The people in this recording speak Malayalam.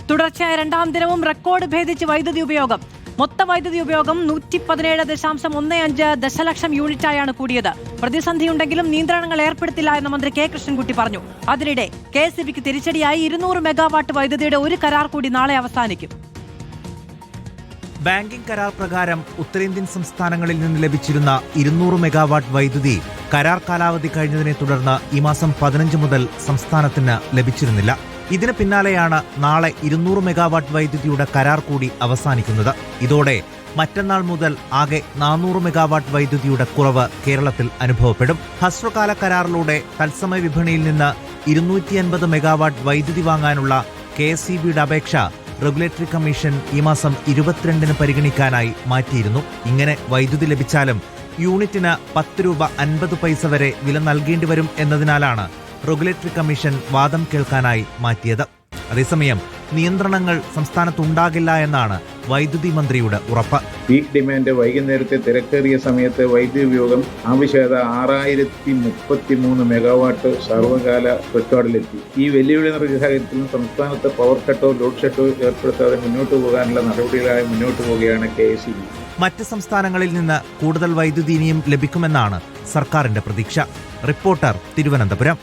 തുടർച്ചയായ രണ്ടാം ദിനവും റെക്കോർഡ് ഭേദിച്ച് വൈദ്യുതി ഉപയോഗം. മൊത്ത വൈദ്യുതി ഉപയോഗം 117.15 ദശലക്ഷം യൂണിറ്റായാണ് കൂടിയത്. പ്രതിസന്ധിയുണ്ടെങ്കിലും നിയന്ത്രണങ്ങൾ ഏർപ്പെടുത്തില്ല എന്ന് മന്ത്രി കെ കൃഷ്ണൻകുട്ടി പറഞ്ഞു. അതിനിടെ KSEBക്ക് തിരിച്ചടിയായി 200 മെഗാവാട്ട് വൈദ്യുതിയുടെ ഒരു കരാർ കൂടി നാളെ അവസാനിക്കും. ബാങ്കിംഗ് കരാർ പ്രകാരം ഉത്തരേന്ത്യൻ സംസ്ഥാനങ്ങളിൽ നിന്ന് ലഭിച്ചിരുന്ന 200 മെഗാവാട്ട് വൈദ്യുതി കരാർ കാലാവധി കഴിഞ്ഞതിനെ തുടർന്ന് ഈ മാസം 15 മുതൽ സംസ്ഥാനത്തിന് ലഭിച്ചിരുന്നില്ല. ഇതിന് പിന്നാലെയാണ് നാളെ 200 മെഗാവാട്ട് വൈദ്യുതിയുടെ കരാർ കൂടി അവസാനിക്കുന്നത്. ഇതോടെ മറ്റന്നാൾ മുതൽ ആകെ 400 മെഗാവാട്ട് വൈദ്യുതിയുടെ കുറവ് കേരളത്തിൽ അനുഭവപ്പെടും. ഹ്രസ്വകാല കരാറിലൂടെ തത്സമയ വിപണിയിൽ നിന്ന് 250 മെഗാവാട്ട് വൈദ്യുതി വാങ്ങാനുള്ള KSEBയുടെ അപേക്ഷ റെഗുലേറ്ററി കമ്മീഷൻ ഈ മാസം 22-ന് പരിഗണിക്കാനായി മാറ്റിയിരുന്നു. ഇങ്ങനെ വൈദ്യുതി ലഭിച്ചാലും യൂണിറ്റിന് 10 രൂപ 50 പൈസ വരെ വില നൽകേണ്ടി വരും എന്നതിനാലാണ് റെഗുലേറ്ററി കമ്മീഷൻ വാദം കേൾക്കാനായി മാറ്റിയത്. അതേസമയം നിയന്ത്രണങ്ങൾ സംസ്ഥാനത്തുണ്ടാകില്ല എന്നാണ് വൈദ്യുതി മന്ത്രിയുടെ ഉറപ്പ്. പീക്ക് ഡിമാൻഡ് വൈകുന്നേരത്തെ തിരക്കേറിയ സമയത്ത് വൈദ്യുതി ഉപയോഗം ആവശ്യകത 6033 മെഗാവാട്ട് സർവകാല റെക്കോർഡിലെത്തി. ഈ വെല്ലുവിളി നിറഞ്ഞ സാഹചര്യത്തിലും സംസ്ഥാനത്ത് പവർ കട്ടോ ലോഡ് ഷട്ടോ ഏർപ്പെടുത്താതെ മുന്നോട്ട് പോകാനുള്ള നടപടികളായി മുന്നോട്ട് പോവുകയാണ് KSEB. മറ്റ് സംസ്ഥാനങ്ങളിൽ നിന്ന് കൂടുതൽ വൈദ്യുതി ഇനിയും ലഭിക്കുമെന്നാണ് സർക്കാരിന്റെ പ്രതീക്ഷ. റിപ്പോർട്ടർ, തിരുവനന്തപുരം.